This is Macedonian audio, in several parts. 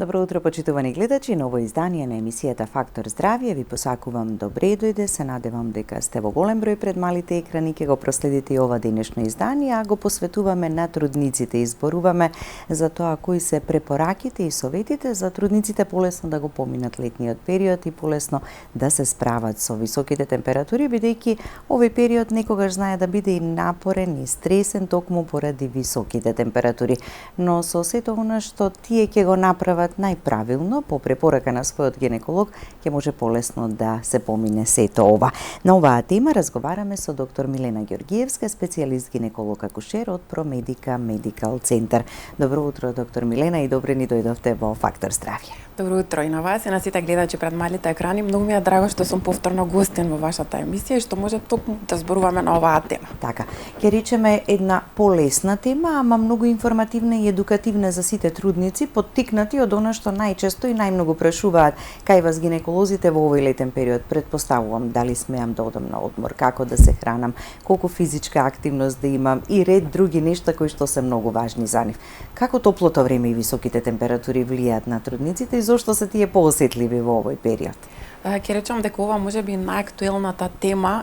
Добро утро, почитувани гледачи, ново издание на емисијата Фактор здравје. Ви посакувам добре дојде, се надевам дека сте во голем број пред малите екрани, ќе го проследите и ова денешно издание, а го посветуваме на трудниците. Изборуваме за тоа кои се препораките и советите за трудниците полесно да го поминат летниот период и полесно да се справат со високите температури, бидејќи овој период некогаш знае да биде и напорен и стресен токму поради високите температури. Но со сето она што тие ќе го направат најправилно по препорака на својот гинеколог, ќе може полесно да се помине сето ова. На оваа тема разговараме со доктор Милена Ѓоргиевска, специјалист гинеколог акушер од Промедика Медикал Центар. Добро утро, доктор Милена, и добре ни дојдовте во Фактор здравје. Добро утро и на вас и на сите гледачи пред малите екрани. Многу ми е драго што сум повторно гостин во вашата емисија и што може токму да зборуваме на оваа тема. Така, ќе речеме една полесна тема, ама многу информативна и едукативна за сите трудници, поттикнати од она што најчесто и најмногу прашуваат кај вас гинеколозите во овој летен период. Предпоставувам дали смеам да одам на одмор, како да се хранам, колку физичка активност да имам и ред други нешта кои што се многу важни за нив. Како топлото време и високите температури влијаат на трудниците и зошто се тие поосетливи во овој период? Ќе речам дека ова може би најактуелната тема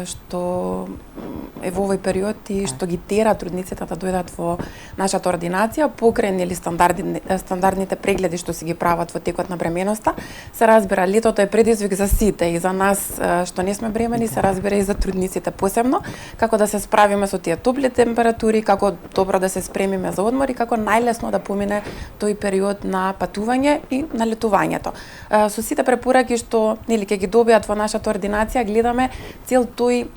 што е во овој период и што ги тера трудниците да дојдат во нашата ординација покрај нели стандардните прегледи што си ги прават во текот на бременоста. Се разбира, летото е предизвик за сите и за нас што не сме бремени, се разбира и за трудниците посебно, како да се справиме со тие топли температури, како добро да се спремиме за одмор и како најлесно да помине тој период на патување и на летувањето. Со сите препораки што нели ќе ги добијат во нашата ординација, гледаме цел тој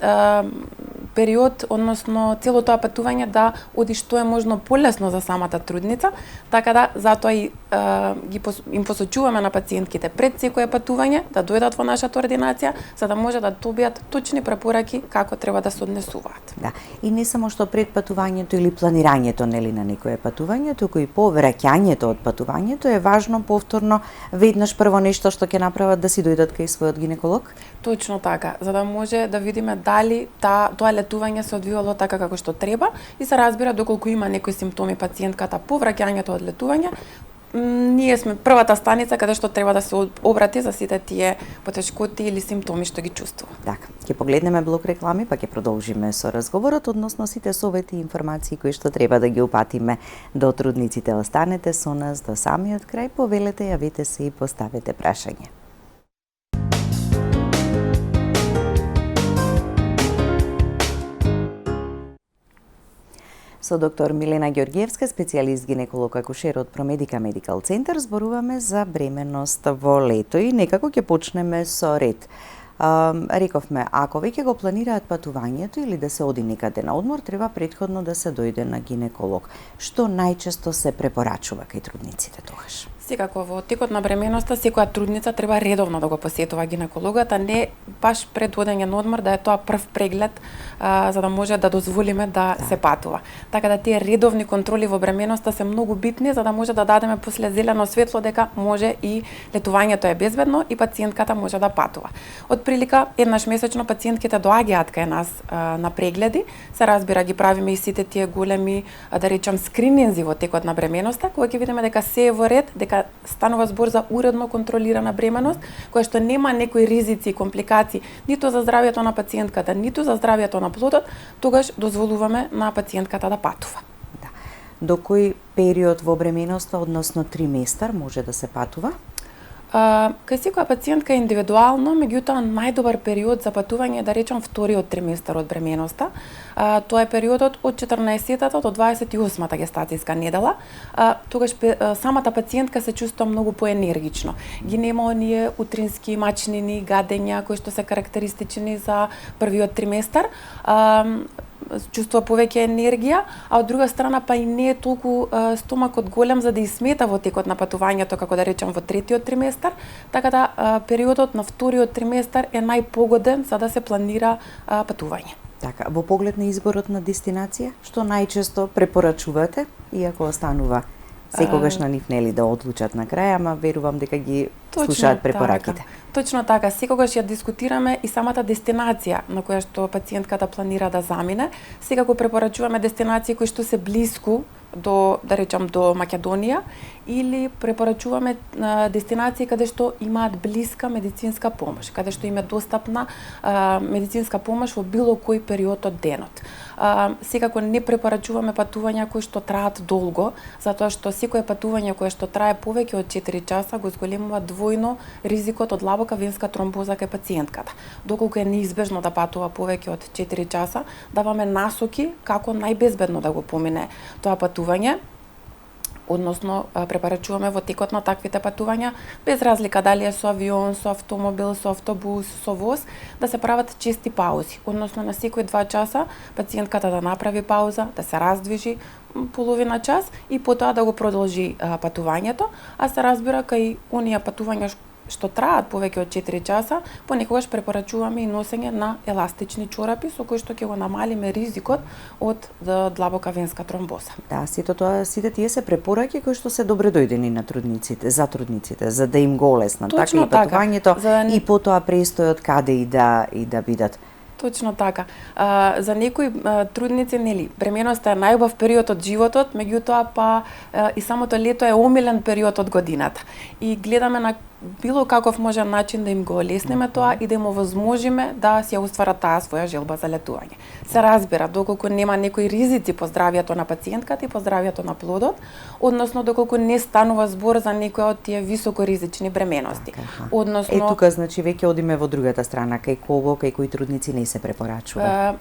период, односно цело тоа патување да оди што е можно полесно за самата трудница, така да затоа и им посочуваме на пациентките пред секое патување да дојдат во нашата ординација, за да може да добијат точни препораки како треба да се однесуваат. Да, и не само што пред патувањето или планирањето нели на некое патување, туку и по враќањето од патувањето е важно повторно веднаш прво нешто што ќе направат да си дојдат кај својот гинеколог. Точно така, за да може да видиме дали тоа летување се одвивало така како што треба и се разбира доколку има некои симптоми пациентката по враќањето од летување, ние сме првата станица каде што треба да се обрати за сите тие потешкоти или симптоми што ги чувствува. Така, ќе погледнеме блок реклами, па ќе продолжиме со разговорот односно сите совети и информации кои што треба да ги упатиме до трудниците. Останете со нас до самиот крај, повелете, јавете се и поставете прашање. Со доктор Милена Ѓоргиевска, специјалист гинеколог акушер од Промедика Медикал Центар, зборуваме за бременност во лето и некако ќе почнеме со ред. Рековме, ако веќе го планираат патувањето или да се оди некаде на одмор, треба претходно да се дојде на гинеколог. Што најчесто се препорачува кај трудниците тогаш? Секако во текот на бременоста секоја трудница треба редовно да го посетува гинекологот, а не баш пред одење на одмор да е тоа прв преглед за да може да дозволиме да се патува. Така да тие редовни контроли во бременоста се многу битни за да може да дадеме после зелено светло дека може и летувањето е безбедно и пациентката може да патува. Од прилика еднаш месечно пациентките доаѓаат кај нас на прегледи, се разбира ги правиме и сите тие големи да речам скрининзи во текот на бременоста, кога ќе видиме дека се е во ред, дека станува збор за уредно контролирана бременост, која што нема некои ризици и компликации ниту за здравјето на пациентката, ниту за здравјето на плодот, тогаш дозволуваме на пациентката да патува. Да. До кој период во бременоста, односно триместар, може да се патува? Кај секоја пациентка индивидуално, меѓутоа најдобар период за патување е да речам вториот триместар од бременоста. Тоа е периодот од 14-та до 28-та гестацијска недела. Тогаш самата пациентка се чувствува многу поенергично. Ги нема оние утрински мачнини, гадења кои што се карактеристични за првиот триместар. Чувствува повеќе енергија, а од друга страна па и не е толку стомакот голем за да смета во текот на патувањето, како да речем во третиот триместар, така да периодот на вториот триместар е најпогоден за да се планира патување. Така, во поглед на изборот на дестинација, што најчесто препорачувате, иако останува секогаш на нив нели да одлучат на крај, ама верувам дека ги слушаат препораките. Така. Точно така, секогаш ја дискутираме и самата дестинација на која што пациентката планира да замине. Секако препорачуваме дестинации кои што се блиску до, да речам, до Македонија, или препорачуваме дестинации каде што имаат блиска медицинска помош, каде што им е достапна медицинска помош во било кој период од денот. Секако не препорачуваме патувања кои што траат долго, затоа што секое патување кое што трае повеќе од 4 часа го зголемува двојно ризикот од длабока венска тромбоза кај пациентката. Доколку е неизбежно да патува повеќе од 4 часа, даваме насоки како најбезбедно да го помине тоа патување, односно препорачуваме во текот на таквите патувања, без разлика дали е со авион, со автомобил, со автобус, со воз, да се прават чести паузи, односно на секои 2 часа пациентката да направи пауза, да се раздвижи половина час и потоа да го продолжи патувањето, а се разбира кај оние патувања што траат повеќе од 4 часа, понекогаш препорачуваме и носење на еластични чорапи со кои што ќе го намалиме ризикот од длабока венска тромбоза. Да, сите тие се препораки кои што се добредојдени на трудниците, за да им го олеснат така и патувањето и потоа престојот каде и да бидат. Точно така. За некои трудници, нели, бременоста е најубав период од животот, меѓутоа и самото лето е омилен период од годината. И гледаме на било каков можен начин да им го олесниме тоа и да им овозможиме да си ја устварат таа своја желба за летување. Се разбира, доколку нема некои ризици по здравјето на пациентката и по здравјето на плодот, односно доколку не станува збор за некоја од тие високоризични бременности. Односно, тука значи веќе одиме во другата страна, кај кои трудници не се препорачува.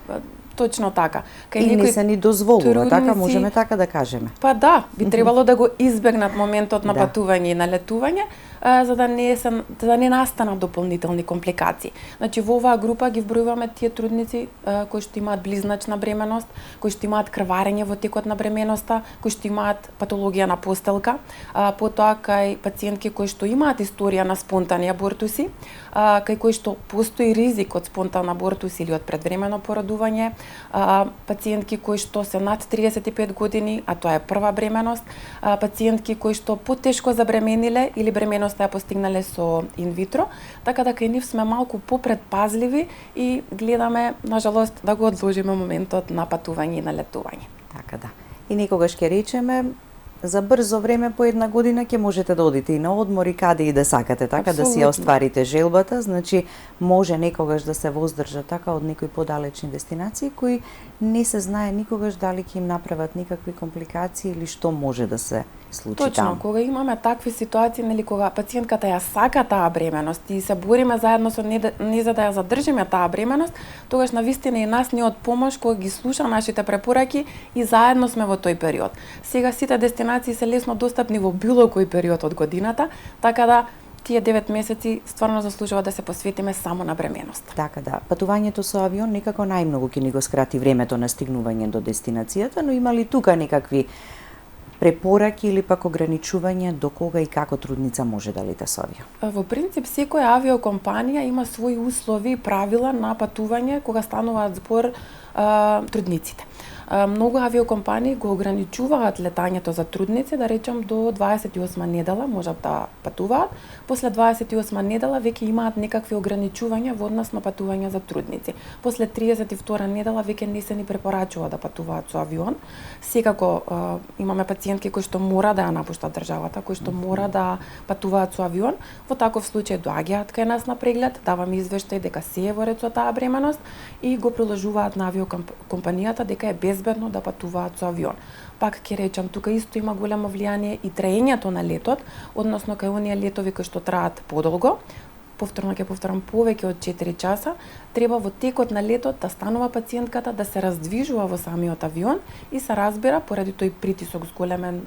Точно така. И не се ни дозволува, така можеме така да кажеме. Па да, би требало да го избегнат моментот на патување и на летување, за да не настанат дополнителни компликации. Значи во оваа група ги вбројуваме тие трудници кои што имаат близначна бременост, кои што имаат крварење во текот на бременоста, кои што имаат патологија на постелка, потоа кај пациентки кои што имаат историја на спонтани абортуси, кај кои што постои ризик од спонтан абортус или од предвремено породување, пациентки кои што се над 35 години, а тоа е прва бременост, пациентки кои што потешко забремениле или бременоста ја постигнале со инвитро, така да кај нив сме малку попредпазливи и гледаме, нажалост, да го одложиме моментот на патување и на летување. Така да. И некогаш ќе речеме, за брзо време по една година ќе можете да одите и на одмор и каде и да сакате, така Абсолютно. Да си ја остварите желбата, значи може некогаш да се воздржа така од некои подалечни дестинации кои не се знае никогаш дали ќе им направат никакви компликации или што може да се случи Точно, таму. Кога имаме такви ситуации, нели кога пациентката ја сака таа бременост и се бориме заедно со не за да ја задржиме таа бременост, тогаш навистина и нас ни од помош кога ги слуша нашите препораки и заедно сме во тој период. Сега сите дестинации се лесно достапни во било кој период од годината, така да тие 9 месеци стварно заслужува да се посветиме само на бременост. Така да, патувањето со авион некако најмногу ќе ни го скрати времето на стигнување до дестинацијата, но има ли тука некакви препораки или пак ограничување до кога и како трудница може да лета со авион? Во принцип, секоја авиокомпанија има своји услови и правила на патување кога стануваат збор трудниците. Многу авиокомпании го ограничуваат летањето за трудници, да речем до 28 недела можат да патуваат. После 28 недела веќе имаат некакви ограничувања во однос на патување за трудници. После 32 недела веќе не се ни препорачува да патуваат со авион. Секако имаме пациентки кои што мора да ја напуштат државата, кои што мора да патуваат со авион. Во таков случај доаѓаат кај нас на преглед, даваме извештај дека се е во ред со таа бременост и го приложуваат на авиокомпанијата дека е безбедно да патуваат со авион. Пак ќе речам, тука исто има големо влијание и траењето на летот, односно кај оние летови кои што траат подолго, повторно ќе повторам, повеќе од 4 часа, треба во текот на летот да станува пациентката да се раздвижува во самиот авион и се разбира, поради тој притисок зголемен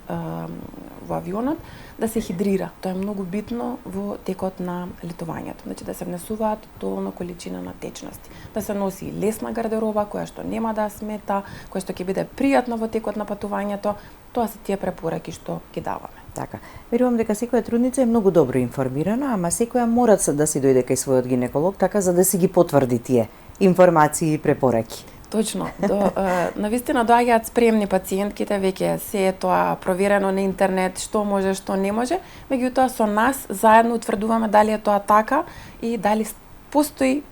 во авионот, да се хидрира. Тоа е многу битно во текот на летувањето. Значи да се внесуваат доволно количина на течности. Да се носи лесна гардероба која што нема да смета, која што ќе биде пријатна во текот на патувањето. Тоа се тие препораки што ги даваме. Така. Верувам дека секоја трудница е многу добро информирана, ама секоја мора да си дојде кај својот гинеколог така за да си ги потврди тие информации и препораки. Точно. Навистина доаѓаат спремни пациентките, веќе се е тоа проверено на интернет, што може, што не може, меѓутоа со нас заедно утврдуваме дали е тоа така и дали постои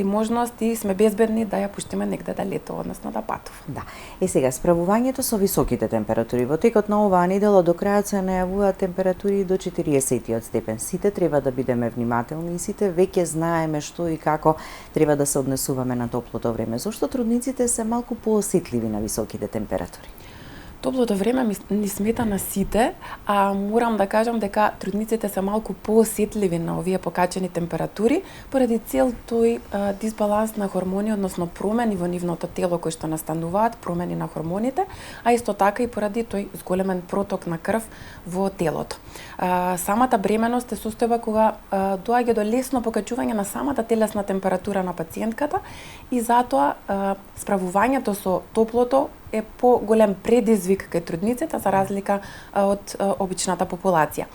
можност и сме безбедни да ја пуштиме негде да летува, односно да патува. Да. Сега справувањето со високите температури. Во текот на оваа недела до крајот се најавуваат температури до 40 степен. Сите треба да бидеме внимателни и сите веќе знаеме што и како треба да се однесуваме на топлото време. Зошто трудниците се малку поосетливи на високите температури? Топлото време ни смета на сите, а морам да кажам дека трудниците се малку поосетливи на овие покачени температури поради цел тој дисбаланс на хормони, односно промени во нивното тело кои што настануваат, промени на хормоните, а исто така и поради тој зголемен проток на крв во телото. Самата бременост е состојба кога доаѓа до лесно покачување на самата телесна температура на пациентката и затоа справувањето со топлото е поголем предизвик кај трудниците за разлика од обичната популација.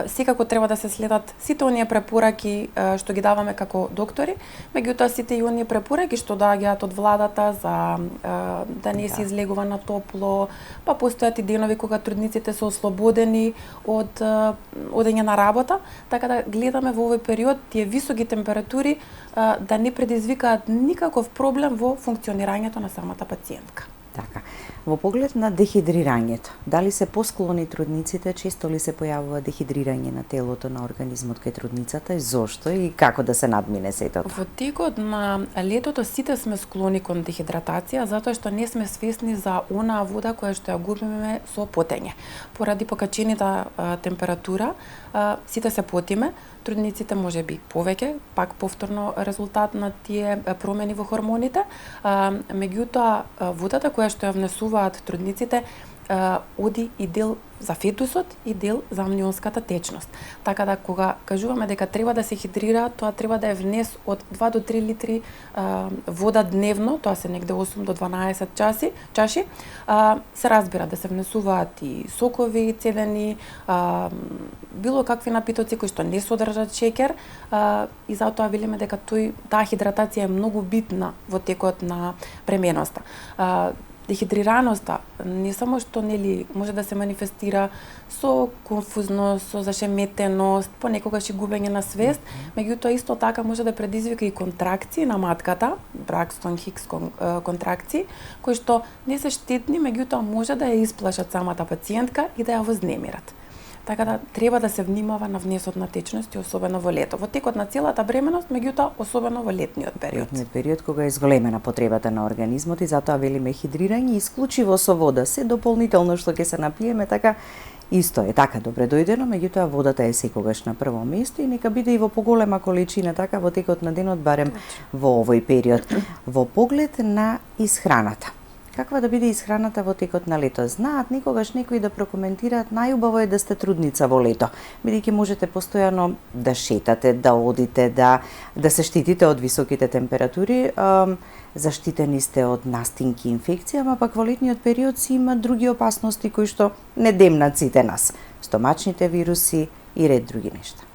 Секако треба да се следат сите оние препораки што ги даваме како доктори, меѓутоа сите и оние препораки што доаѓаат од владата за да не се излегува на топло, па постојат и денови кога трудниците се ослободени од одење на работа, така да гледаме во овој период тие високи температури да не предизвикаат никаков проблем во функционирањето на самата пациентка. Така. Во поглед на дехидрирањето, дали се посклони трудниците, често ли се појавува дехидрирање на телото, на организмот кај трудницата и зошто и како да се надмине сето тоа? Во текот на летото сите сме склони кон дехидратација затоа што не сме свесни за онаа вода која што ја губиме со потење. Поради покачената температура сите се потиме, трудниците може би повеќе, пак повторно резултат на тие промени во хормоните, меѓутоа водата која што ја внесуваат трудниците оди и дел за фетусот и дел за амнионската течност. Така да кога кажуваме дека треба да се хидрира, тоа треба да е внес од 2 до 3 литри вода дневно, тоа се негде 8 до 12 чаши. Се разбира да се внесуваат и сокови цедени, било какви напитоци кои што не содржат шеќер, и затоа велиме дека таа хидратација е многу битна во текот на бременоста. Дехидрираноста не само што може да се манифестира со конфузност, со зашеметеност, понекогаш и губење на свест, меѓутоа исто така може да предизвика и контракции на матката, Бракстон Хикс контракции, кои што не се штетни, меѓутоа може да ја исплашат самата пациентка и да ја вознемират. Така да треба да се внимава на внесот на течности, особено во лето. Во текот на целата бременост, меѓутоа особено во летниот период. Летниот период кога е зголемена потребата на организмот и затоа велиме хидрирање исклучиво со вода, се дополнително што ќе се напиеме, така исто е така добре дојдено, меѓутоа водата е секогаш на прво место и нека биде и во поголема количина, така во текот на денот, барем во овој период. Во поглед на исхраната. Каква да биде исхраната во текот на лето? Знаат никогаш некои да прокоментираат, најубаво е да сте трудница во лето, бидејќи можете постојано да шетате, да одите, да се штитите од високите температури, заштитени сте од настинки и инфекција, ама пак во летниот период си има други опасности кои што не демнат сите нас. Стомачните вируси и ред други нешта.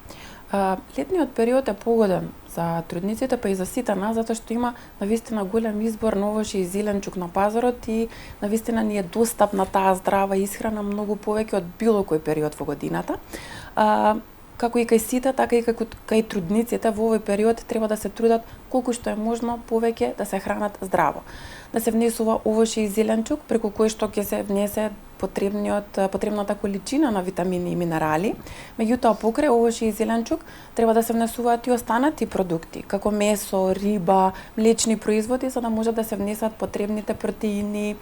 Летниот период е погоден за трудниците, па и за сите нас, затоа што има навистина голем избор на овошје и зеленчук на пазарот и навистина ни е достапна таа здрава исхрана многу повеќе од било кој период во годината. Како и кај сите, така и кај трудниците во овој период треба да се трудат колку што е можно повеќе да се хранат здраво. Да се внесува овошје и зеленчук преку кој што ќе се внесе потребната количина на витамини и минерали. Меѓутоа покрај овошје и зеленчук треба да се внесуваат и останати продукти, како месо, риба, млечни производи, за да може да се внесат потребните протеини,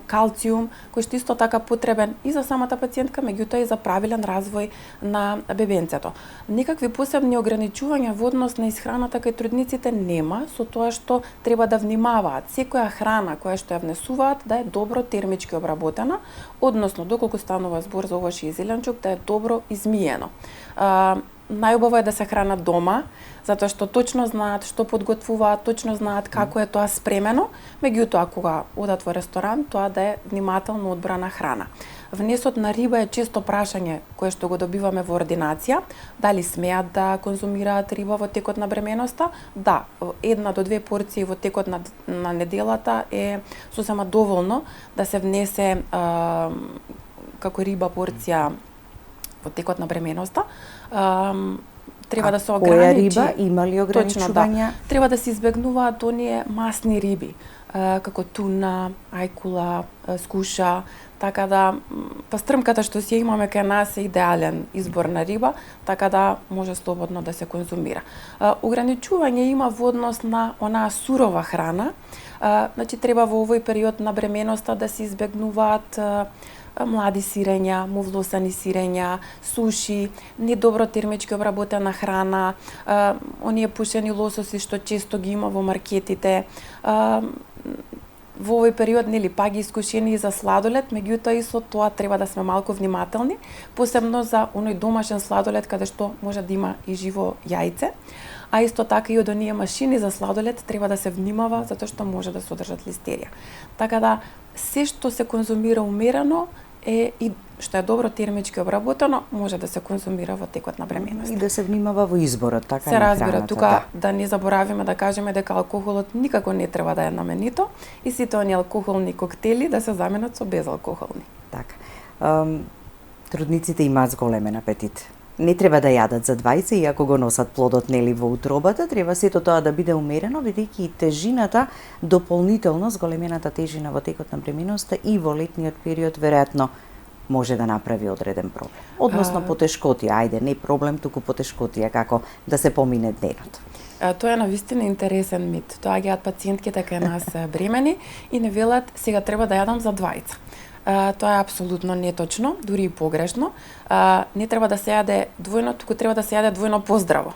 калциум, кој што исто така потребен и за самата пациентка, меѓутоа и за правилен развој на бебенцето. Никакви посебни ограничувања во однос на исхраната кај трудниците нема, со тоа што треба да внимаваат секоја храна која што ја внесуваат да е добро термички обработена, односно доколку станува збор за овошје и зеленчук да е добро измиено. Најубаво е да се хранат дома, затоа што точно знаат што подготвуваат, точно знаат како е тоа спремено, меѓутоа кога одат во ресторан, тоа да е внимателно одбрана храна. Внесот на риба е често прашање кое што го добиваме во ординација, дали смеат да конзумираат риба во текот на бременоста? Да, 1 до 2 порции во текот на неделата е сосема доволно да се внесе како риба порција во текот на бременоста. треба да се ограничи. Која риба има ли ограничувања? Точно, да. Треба да се избегнуваат оние масни риби, како туна, ајкула, скуша, така да пастрмката што си имаме кај нас е идеален избор на риба, така да може слободно да се конзумира. Ограничување има во однос на онаа сурова храна, значи треба во овој период на бременоста да се избегнуваат млади сирења, мовлосани сирења, суши, недобро термички обработена храна, оние пушени лососи што често ги има во маркетите. Во овој период, нели, па ги искушени за сладолед, меѓутоа и со тоа треба да сме малку внимателни, посебно за оној домашен сладолед каде што може да има и живо јајце. А исто така и од оние машини за сладолед треба да се внимава затоа што може да содржат листерија. Така да се што се конзумира умерено и што е добро термички обработено, може да се конзумира во текот на бременоста. И да се внимава во изборот, така се на разбира, храната. тука да не заборавиме да кажеме дека алкохолот никако не треба да е наменито и сите оние алкохолни коктели да се заменат со безалкохолни. Така. Трудниците имаат зголемен апетит. Не треба да јадат за двајца, иако го носат плодот нели во утробата, треба сето тоа да биде умерено, бидејќи и тежината, дополнително зголемената тежина во текот на бременоста и во летниот период веројатно може да направи одреден проблем. Односно потешкотија, ајде, не проблем, туку потешкотија, како да се помине денот. Тоа е навистина интересен мит. Доаѓаат пациентките кај нас бремени и не велат сега треба да јадам за двајца. Тоа е апсолутно неточно, дури и погрешно. Не треба да се јаде двојно, туку треба да се јаде двојно поздраво.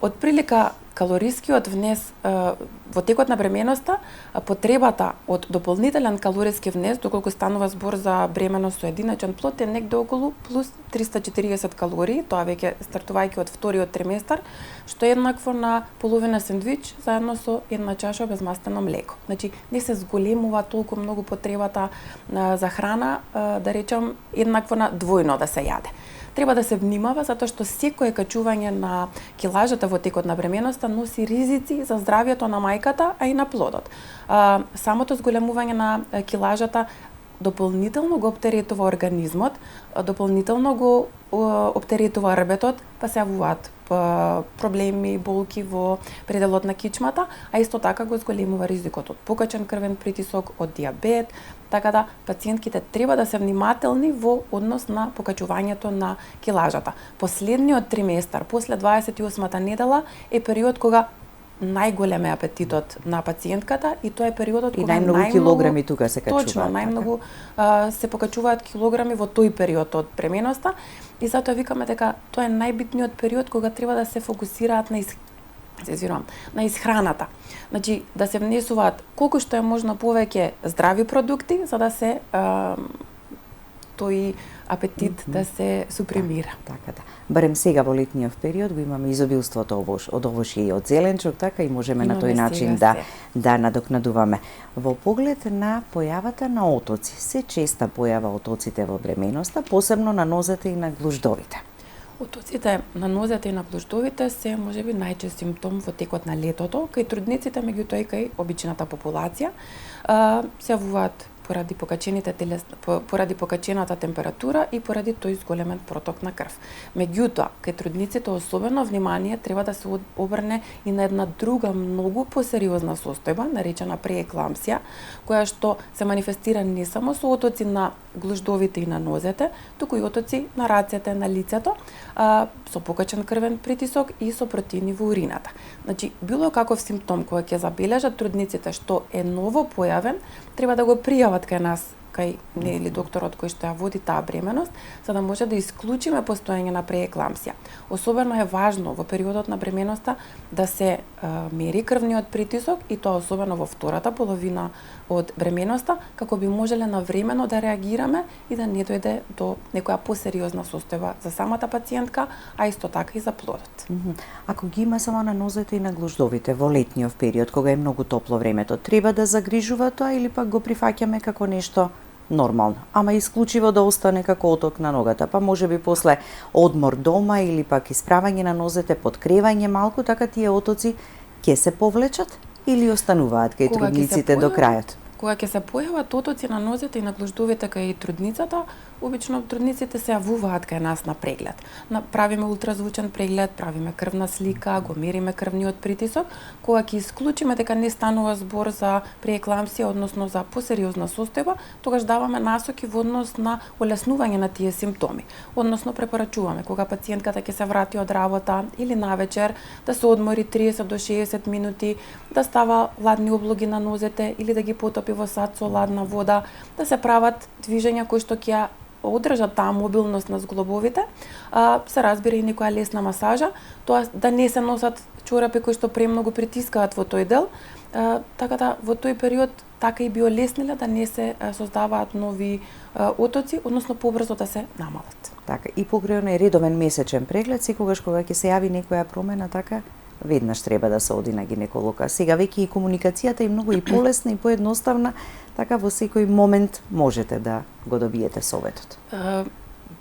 Од прилика калорискиот внес во текот на бременоста, потребата од дополнителен калориски внес, доколку станува збор за бременост со единачен плод, е негде околу плюс 340 калории, тоа веќе стартувајќи од вториот триместар, што е еднакво на половина сендвич заедно со една чаша безмастено млеко. Значи, не се зголемува толку многу потребата за храна, да речам, еднакво на двојно да се јаде. Треба да се внимава затоа што секое качување на килажата во текот на бременоста носи ризици за здравјето на мајката, а и на плодот. Самото зголемување на килажата дополнително го оптеретува организмот, дополнително го оптеретува рбетот, па се јавуваат проблеми, болки во пределот на кичмата, а исто така го зголемува ризикот од покачен крвен притисок, од дијабет, така да пациентките треба да се внимателни во однос на покачувањето на килажата. Последниот триместар, после 28-та недела, е период кога најголем е апетитот на пациентката и тоа е периодот кога најмногу килограми тука се качуваат. Точно, најмногу се покачуваат килограми во тој период од бременоста и затоа викаме дека тоа е најбитниот период кога треба да се фокусираат на исхраната. Значи, да се внесуваат колку што е можно повеќе здрави продукти за да се тој апетит да се супримира. Така да. Барем сега во летниот период го имаме изобилството од овошје и од зеленчук, така и можеме на тој начин да надокнадуваме. Во поглед на појавата на отоци, се честа појава отоците во бременоста, посебно на нозете и на глуждовите. Отоците на нозете и на глуждовите се можеби најчест симптом во текот на летото, кај трудниците, меѓутоа и кај обичната популација. Се јавуваат поради покачената температура и поради тој зголемен проток на крв. Меѓутоа, кај трудниците особено внимание треба да се обрне и на една друга многу посериозна состојба, наречена преекламсија, која што се манифестира не само со отоци на глуждовите и на нозете, туку и отоци на рацете, на лицето, со покачен крвен притисок и со протеини во урината. Значи, било каков симптом кој ќе забележат трудниците што е ново појавен, треба да го пријават кај нас, кај нели докторот кој што ја води таа бременост, за да може да исклучиме постоење на преекламсија. Особено е важно во периодот на бременоста да се мери крвниот притисок и тоа особено во втората половина од бременоста, како би можеле навремено да реагираме и да не дојде до некоја посериозна состојба за самата пациентка, а исто така и за плодот. Ако ги има само на нозете и на глуждовите во летниот период, кога е многу топло времето, треба да загрижува тоа или пак го прифаќаме како нешто нормално, ама исклучиво да остане како оток на ногата, па можеби после одмор дома или пак исправање на нозете, подкревање малку, така тие отоци ќе се повлечат или остануваат кај трудниците до крајот? Кога ќе се појават отоци на нозете и на глуждовите кај трудницата, обично трудниците се јавуваат кај нас на преглед. Правиме ултразвучен преглед, правиме крвна слика, го мериме крвниот притисок. Кога ќе исклучиме дека не станува збор за преекламсија, односно за посериозна состојба, тогаш даваме насоки во однос на олеснување на тие симптоми. Односно препорачуваме кога пациентката ќе се врати од работа или навечер да се одмори 30 до 60 минути, да става ладни облоги на нозете или да ги потопи во сад со ладна вода, да се прават движења кои што ќе одржат таа мобилност на зглобовите, се разбира и некоја лесна масажа, тоа да не се носат чорапи кои што премногу притискаат во тој дел, така да во тој период така и би олесниле да не се создаваат нови отоци, односно побрзо да се намалат. Така, и покрај оној редовен месечен преглед, секогаш кога ќе се јави некоја промена, така, веднаш треба да се оди на гинеколог. Сега веќе и комуникацијата е многу и полесна и поедноставна, така во секој момент можете да го добиете советот.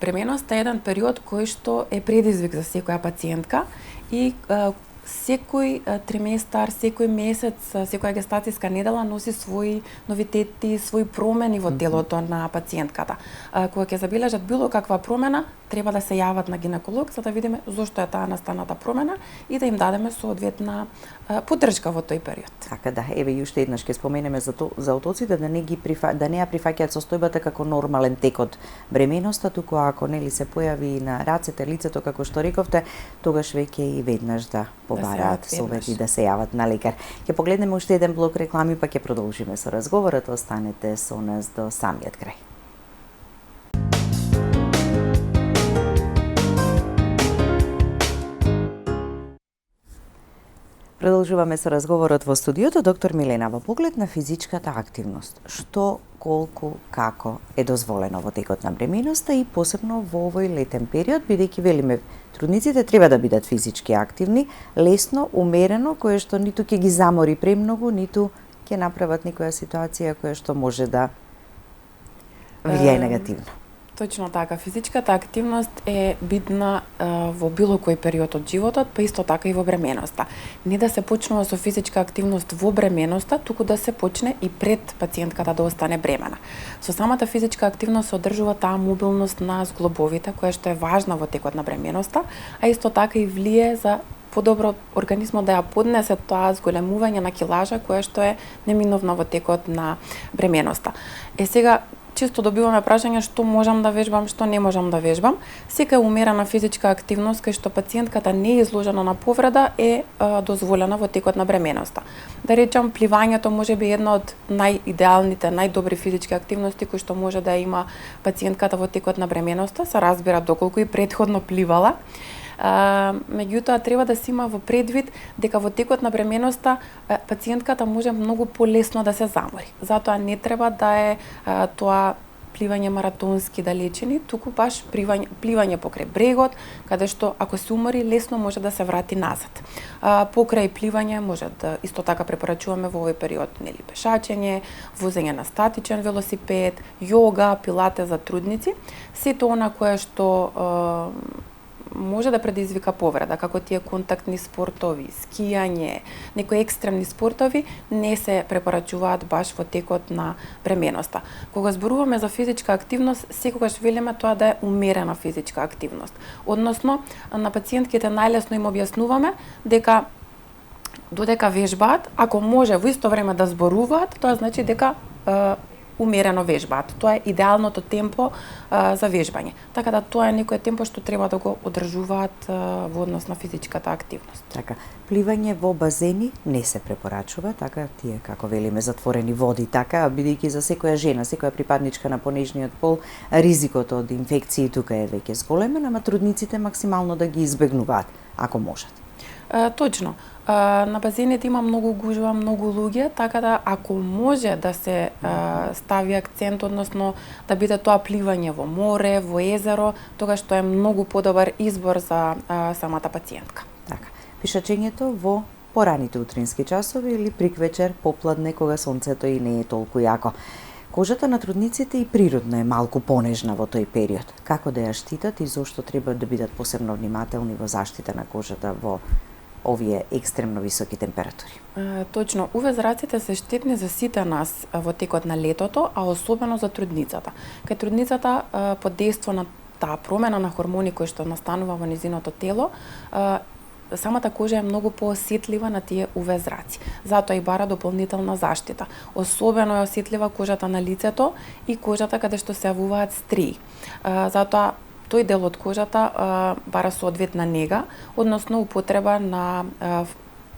Бременоста е еден период кој што е предизвик за секоја пациентка и секој триместар, секој месец, секоја гестацијска недела носи своји новитети, своји промени во телото на пациентката. Кога ќе забележат било каква промена, треба да се јават на гинеколог за да видиме зошто е таа настаната промена и да им дадеме соодветна поддршка во тој период. Така да, еве и уште еднаш ќе споменеме за отоците да не ја прифаќаат состојбата како нормален тек од бременоста, туку ако нели се појави на рацете, лицето како што рековте, тогаш веќе и веднаш да побараат совети да се јават на лекар. Ќе погледнеме уште еден блок реклами, па ќе продолжиме со разговорот. Останете со нас до самиот крај. Продолжуваме со разговорот во студиото. Доктор Милена, во поглед на физичката активност, што, колку, како е дозволено во текот на бременоста и посебно во овој летен период, бидејќи велиме трудниците треба да бидат физички активни, лесно, умерено, кое што ниту ќе ги замори премногу, ниту ќе направат никоја ситуација која што може да влијае негативно. Точно така, физичката активност е битна во било кој период од животот, па исто така и во бременоста. Не да се почнува со физичка активност во бременоста, туку да се почне и пред пациентката да остане бремена. Со самата физичка активност се одржува таа мобилност на зглобовите, која што е важна во текот на бременоста, а исто така и влие за подобро организмот да ја поднесе тоа зголемување на килажа која што е неминовна во текот на бременоста. Сега често добиваме прашање што можам да вежбам, што не можам да вежбам. Секоја умерена физичка активност кај што пациентката не е изложена на повреда е дозволена во текот на бременоста. Да речам, пливањето може би една од најидеалните, најдобри физички активности кои што може да има пациентката во текот на бременоста, се разбира доколку и претходно пливала. Меѓутоа треба да се има во предвид дека во текот на бременоста пациентката може многу полесно да се замори. Затоа не треба да е тоа пливање маратонски далечини, туку баш пливање покрај брегот, каде што ако се умори лесно може да се врати назад. Покрај пливање може да исто така препорачуваме во овој период нели пешачење, возење на статичен велосипед, јога, пилате за трудници, сето она кое што може да предизвика повреда, како тие контактни спортови, скијање, некои екстремни спортови не се препорачуваат баш во текот на бременоста. Кога зборуваме за физичка активност, секогаш велиме тоа да е умерена физичка активност. Односно, на пациентките најлесно им објаснуваме дека додека вежбаат, ако може во исто време да зборуваат, тоа значи дека умерено вежбаат. Тоа е идеалното темпо за вежбање. Така да тоа е некое темпо што треба да го одржуваат во однос на физичката активност. Така, пливање во базени не се препорачува, така тие како велиме затворени води, така бидејќи за секоја жена, секоја припадничка на понежниот пол, ризикот од инфекции тука е веќе зголемен, ама трудниците максимално да ги избегнуваат, ако можат. Точно. На базените има многу гужва, многу луѓе, така да ако може да се стави акцент, односно да биде тоа пливање во море, во езеро, тогаш тоа е многу подобар избор за самата пациентка. Така. Пишачењето во пораните утрински часови или приквечер, попладне, кога сонцето и не е толку јако. Кожата на трудниците и природно е малку понежна во тој период. Како да ја штитат и зошто треба да бидат посебно внимателни во заштита на кожата во овие екстремно високи температури? Точно, UV-зраците се штетни за сите нас во текот на летото, а особено за трудницата. Кај трудницата под дејство на таа промена на хормони кои што настанува во незиното тело, самата кожа е многу поосетлива на тие UV-зраци. Затоа и бара дополнителна заштита. Особено е осетлива кожата на лицето и кожата каде што се јавуваат стрии. Затоа тој дел од кожата бара соодветна нега, односно употреба на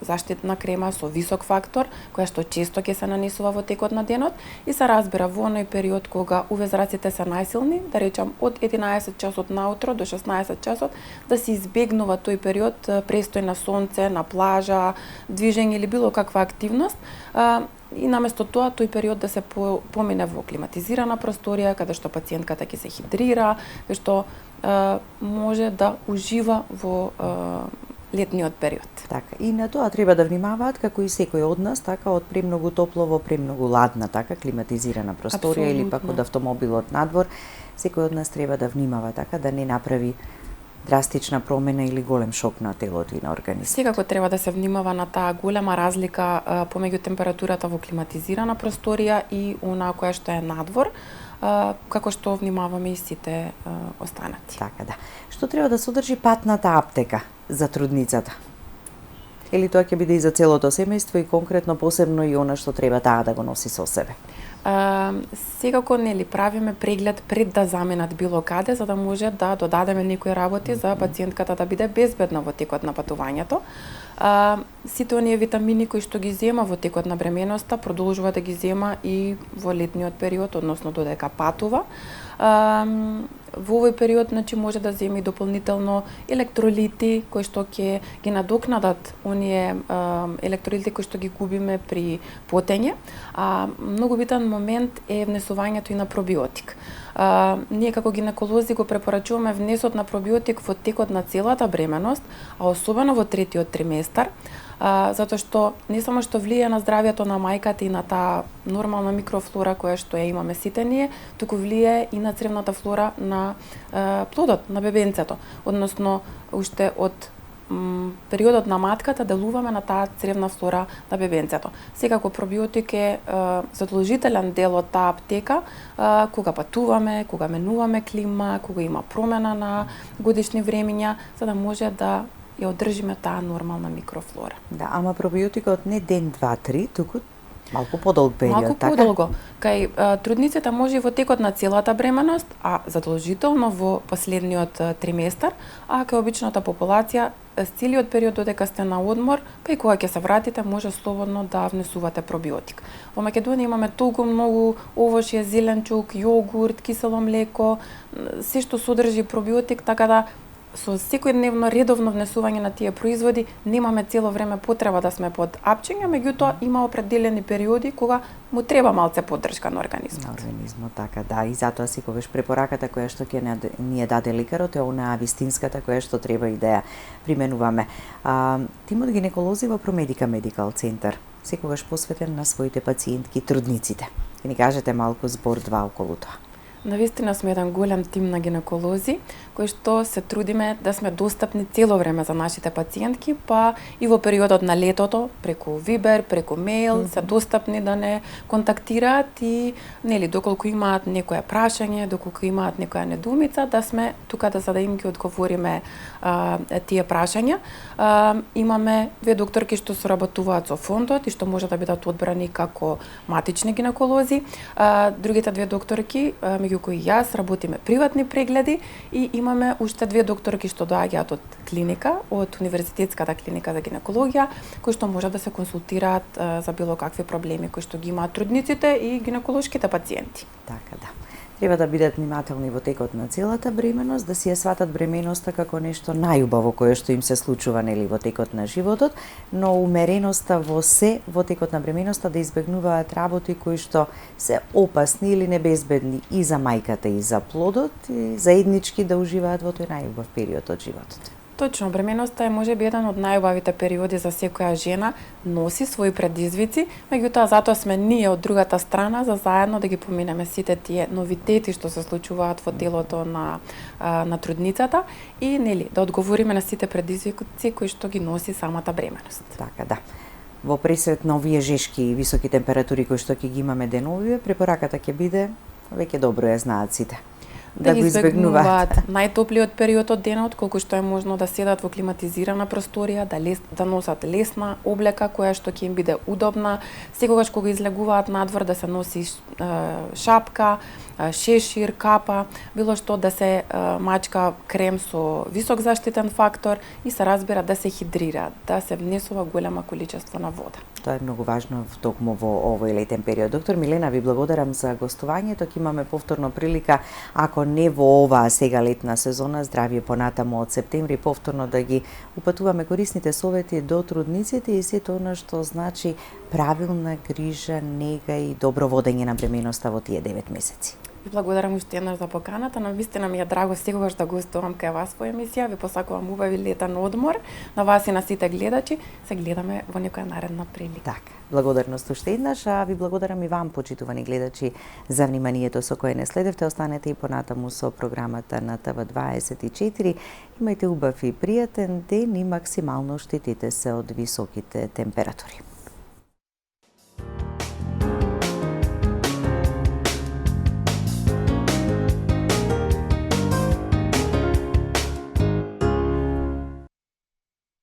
заштитна крема со висок фактор, која што често ќе се нанесува во текот на денот и се разбира во оној период кога UV-зраците се најсилни, да речам од 11 часот наутро до 16 часот, да се избегнува тој период престој на сонце, на плажа, движење или било каква активност, и наместо тоа тој период да се помине во климатизирана просторија, каде што пациентката ќе се хидрира, каде што може да ужива во летниот период. Така, и на тоа треба да внимаваат како и секој од нас, така од премногу топло во премногу ладна, така климатизирана просторија. Абсолютно. Или пак од автомобилот надвор, секој од нас треба да внимава така да не направи драстична промена или голем шок на телото и на организмот. Секако треба да се внимава на таа голема разлика помеѓу температурата во климатизирана просторија и онаа која што е надвор, како што внимаваме и сите останати. Така да. Што треба да содржи патната аптека за трудницата? Или тоа ќе биде и за целото семејство и конкретно посебно и она што треба таа да го носи со себе? Секако нели правиме преглед пред да заменат било каде, за да може да додадеме некои работи за пациентката да биде безбедна во текот на патувањето. Сите оние витамини кои што ги зема во текот на бременоста продолжува да ги зема и во летниот период, односно додека патува. Во овој период може да земи дополнително електролити кои што ќе ги надокнадат оние електролити кои што ги губиме при потење. Многу битен момент е внесувањето и на пробиотик. Ние како гинеколози го препорачуваме внесот на пробиотик во текот на целата бременост, а особено во третиот триместар, затоа што не само што влијае на здравјето на мајката и на таа нормална микрофлора која што ја имаме сите ние, туку влијае и на цревната флора на плодот, на бебенцето. Односно, уште од периодот на матката делуваме на таа цревна флора на бебенцето. Секако пробиотик е задолжителен дел од таа аптека кога патуваме, кога менуваме клима, кога има промена на годишни времиња, за да може да ја одржиме таа нормална микрофлора. Да, ама пробиотикот не ден, два, три, туку малку подолг период, малку така? Подолго. Кај трудниците може и во текот на целата бременост, а задолжително во последниот триместар, а кај обичната популација целиот период додека сте на одмор, па и кога ќе се вратите, може слободно да внесувате пробиотик. Во Македонија имаме толку многу овошје, зеленчук, јогурт, кисело млеко, се што содржи пробиотик, така да со секојдневно редовно внесување на тие производи немаме цело време потреба да сме под апчење, меѓутоа има определени периоди кога му треба малце поддршка на организмот. На организмот, така да, и затоа секогаш препораката која што ќе ни ја даде лекарот е онаа вистинската која што треба и да ја применуваме. Тимот гинеколози во Промедика Медикал Центар секогаш посветен на своите пациентки трудниците. Ќе ни кажете малку збор два околу тоа. Навистина сме еден голем тим на гинеколози, кои што се трудиме да сме достапни цело време за нашите пациентки, па и во периодот на летото, преку Вибер, преку мејл, се достапни да не контактираат и, нели, доколку имаат некое прашање, доколку имаат некоја недоумица, да сме тука за да им ги одговориме тие прашања. Имаме две докторки што соработуваат со фондот и што може да бидат одбрани како матични гинеколози. Другите две докторки, меѓу кои јас, работиме приватни прегледи и имаме уште две докторки што доаѓаат од клиника, од Универзитетската клиника за гинекологија, кои што може да се консултираат за било какви проблеми кои што ги имаат трудниците и гинеколошките пациенти. Така да. Треба да бидат внимателни во текот на целата бременост, да си ја сватат бременоста како нешто најубаво кое што им се случува нели во текот на животот, но умереноста во се во текот на бременоста да избегнуваат работи кои што се опасни или небезбедни и за мајката и за плодот, и заеднички да уживаат во тој најубав период од животот. Точно, бременоста е можеби еден од најубавите периоди за секоја жена, носи своји предизвици, меѓутоа затоа сме ние од другата страна за заедно да ги поминеме сите тие новитети што се случуваат во телото на трудницата и нели да одговориме на сите предизвици кои што ги носи самата бременост. Така да. Во пресвет на овие жешки и високи температури кои што ќе ги имаме деновиве, препораката ќе биде, веќе добро ја знаат сите, да го избегнуваат најтоплиот период од денот, колку што е можно да седат во климатизирана просторија, да носат лесна облека која што ќе им биде удобна, секогаш кога излегуваат надвор да се носи шапка, шешир, капа, било што да се мачка крем со висок заштитен фактор и се разбира да се хидрира, да се внесува голема количество на вода. Тоа е многу важно токму во овој летен период. Доктор Милена, ви благодарам за гостувањето. Ќе имаме повторно прилика, ако не во оваа сега летна сезона, здравје понатаму од септември, повторно да ги упатуваме корисните совети до трудниците и сето она што значи правилна грижа, нега и добро водење на бременоста во тие 9 месеци. Ви благодарам уште еднаш за поканата. Навистина ми е драго секогаш да гостувам кај вас во емисија. Ви посакувам убави летен одмор на вас и на сите гледачи. Се гледаме во некоја наредна прилика. Така, благодарност уште еднаш, а ви благодарам и вам, почитувани гледачи, за вниманието со кое не следевте. Останете и понатаму со програмата на ТВ24. Имајте убав и пријатен ден и максимално штитите се од високите температури.